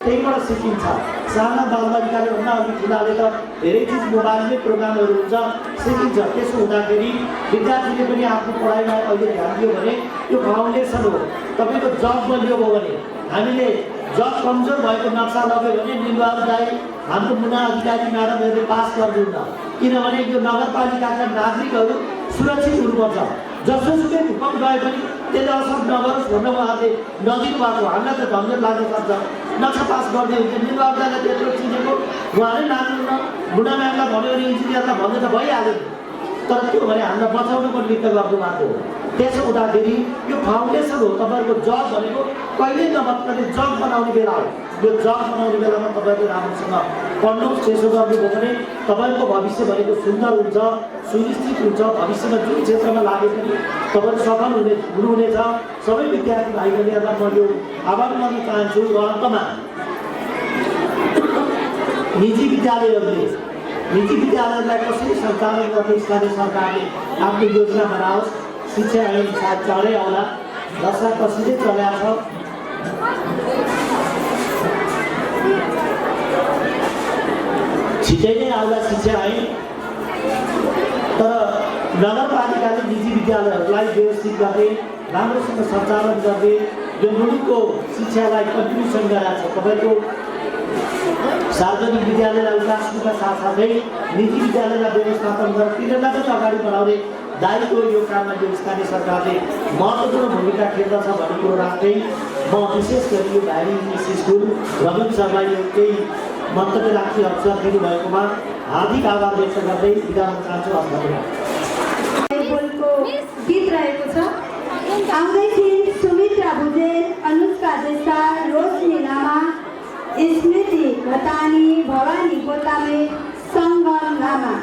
त्यहीबाट सिकिन्छ। साना बालबालिकाले भन्दा अघि ठुलाले त धेरै चिज मोबाइलमै प्रोग्रामहरू हुन्छ सिकिन्छ। त्यसो हुँदाखेरि विद्यार्थीले पनि आफ्नो पढाइमा अहिले ध्यान दियो भने यो फाउन्डेसन हो। तपाईँको जब बलियो भयो भने हामीले जब कमजोर भएको नक्सा लग्यो भने निलबहादुर दाइ हाम्रो मुना अधिकारी म्याडमहरूले पास गर्नुहुन्न, किनभने यो नगरपालिकाका नागरिकहरू सुरक्षित हुनुपर्छ। जसोसुकै भूकम्प गए पनि त्यसले असर नगरोस् भनेर उहाँहरूले नदिनु भएको। हामीलाई त झन्झट लाग्न सक्छ, नक्सा पास गर्दै हुन्छ। निलबहादुर दाइलाई त्यत्रो चिनेको उहाँले नाच्नुहुन्न, मुना म्यामलाई भन्यो भने इन्जिनियरलाई भन्दै त भइहाल्यो नि, तर त्यो भने हामीलाई बचाउनुको निमित्त गर्नुभएको हो। त्यसो हुँदाखेरि यो फाउन्डेसन हो। तपाईँहरूको जब भनेको कहिल्यै नभत्काले जब बनाउने बेला हो। यो जब बनाउने बेलामा तपाईँले राम्रोसँग पढ्नुहोस्। त्यसो गर्नुभयो भने तपाईँको भविष्य भनेको सुन्दर हुन्छ, सुनिश्चित हुन्छ। भविष्यमा जुन क्षेत्रमा लागे पनि तपाईँहरू सफल हुनुहुनेछ। सबै विद्यार्थी भाइ बहिनीहरूलाई म यो आह्वान गर्न चाहन्छु। र अन्तमा निजी विद्यालयहरूलाई कसरी सञ्चालन गर्ने स्थानीय सरकारले आफ्नो योजना बनाओस्। शिक्षा ऐन सायद चढै आउला, दशा कसरी चलाएको छ। छिटै नै आउला शिक्षा ऐन। तर नगरपालिकाले निजी विद्यालयहरूलाई व्यवस्थित गर्दै राम्रोसँग सञ्चालन गर्दै यो मुलुकको शिक्षालाई कन्ट्रिब्युसन गराएको छ। तपाईँको सार्वजनिक विद्यालयलाई उकास्नुका साथसाथै निजी विद्यालयलाई व्यवस्थापन गरेर तिनीहरूलाई पनि अगाडि बढाउने दायित्व यो काममा यो स्थानीय सरकारले महत्त्वपूर्ण भूमिका खेल्दछ भन्ने कुरो राख्दै म विशेष गरी यो भाइरी इङ्ग्लिस स्कुल रविन्द्र सरलाई यो केही मन्तव्य राख्ने अवसर दिनुभएकोमा हार्दिक आभार व्यक्त गर्दै बिदा हुन चाहन्छु। धन्यवाद। गीत रहेको छ। आउँदै थिइन् सुमित्रा भुजेल, अनुष्का देसाई, रोशनी लामा, स्मृति घतानी, भवानी गोतामे, सङ्गम लामा।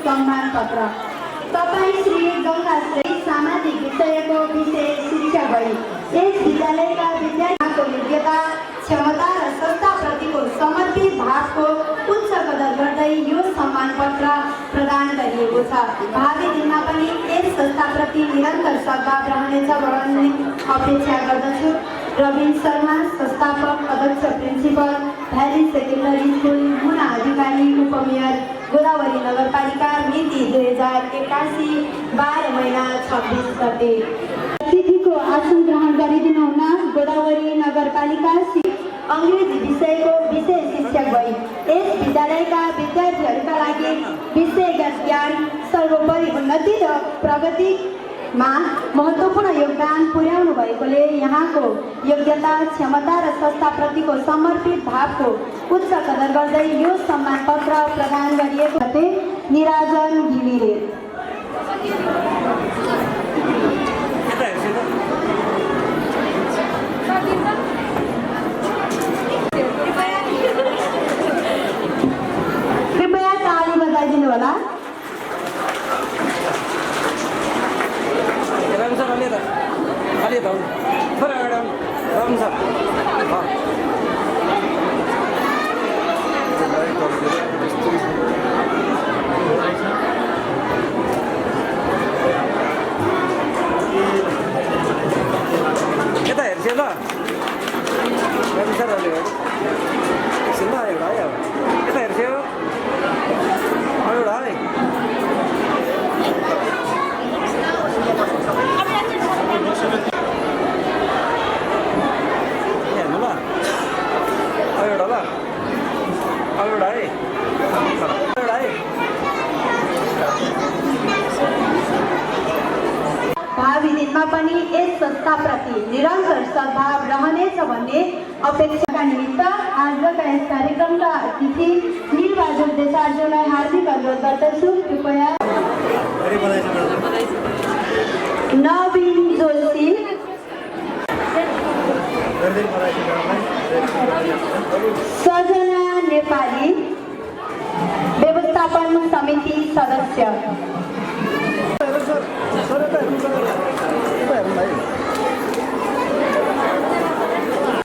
सम्मान पत्र। तपाईँ श्री गङ्गाश्री सामाजिक विषयको विशेष शिक्षक भई यस विद्यालयका विद्यार्थीको योग्यता, क्षमता र संस्थाप्रतिको समर्पित भावको उच्च कदर गर्दै यो सम्मान पत्र प्रदान गरिएको छ। भावी दिनमा पनि यस संस्थाप्रति निरन्तर सद्भाव रहनेछ भन्ने अपेक्षा गर्दछु। रविन शर्मा, संस्थापक, अध्यक्ष, प्रिन्सिपल, भ्याली सेकेन्डरी स्कुल, मुना अधिकारी, उपमेयर, गोदावरी नगरपालिका, मिति 2081, 12 महिना 26 गते। अतिथिको आसन ग्रहण गरिदिनुहुन गोदावरी नगरपालिका अङ्ग्रेजी विषयको विशेष शिक्षक भई यस विद्यालयका विद्यार्थीहरूका लागि विषयगत ज्ञान, सर्वोपरि उन्नति र प्रगतिमा महत्त्वपूर्ण योगदान पुर्याउनु भएकोले यहाँको योग्यता, क्षमता र संस्थाप्रतिको समर्पित भावको उच्च कदर गर्दै यो सम्मान पत्र प्रदान गरिएको छ। निराजन घिमिरे। कृपया ताली बजाइदिनु होला। यता हेर्छु ल एकछिन ल एउटा है यता हेर्छु एउटा है हेर्नु ल एउटा ल एउटा है एउटा है। भावी दिनमा पनि यस संस्थाप्रति निरन्तर सद्भाव रहनेछ भन्ने अपेक्षाका निमित्त आजका यस कार्यक्रमका अतिथि निलबहादुर देसाईज्यूलाई हार्दिक अनुरोध गर्दछु। कृपया नवीन जोशी, सजना नेपाली, व्यवस्थापन समिति सदस्य।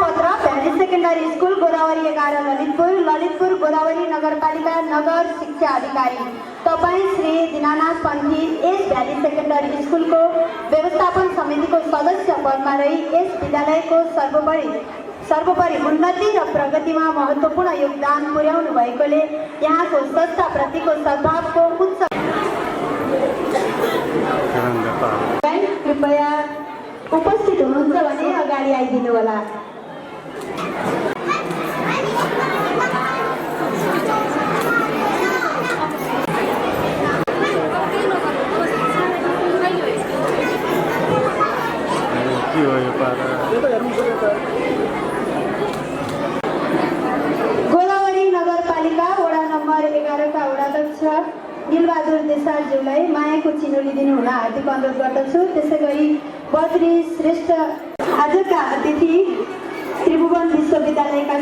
पत्र valley secondary school Godavari 11 Lalitpur Godavari नगरपालिका नगर शिक्षा अधिकारी। तपाईँ श्री दिनानाथ पन्थी यस भ्याली सेकेन्डरी स्कुलको व्यवस्थापन समितिको सदस्य पदमा रही यस विद्यालयको सर्वोपरि उन्नति र प्रगतिमा महत्त्वपूर्ण योगदान पुर्याउनु भएकोले यहाँको संस्थाप्रतिको सद्भावको उच्च कृपया उपस्थित हुनुहुन्छ भने अगाडि आइदिनु होला। गोदावरी नगरपालिका वडा नम्बर 11 का वडाध्यक्ष निलबहादुर देसाईज्यूलाई मायाको चिनोली दिनुहुन हार्दिक अनुरोध गर्दछु। त्यसै गरी बद्री श्रेष्ठ आजका अतिथि त्रिभुवन विश्वविद्यालयका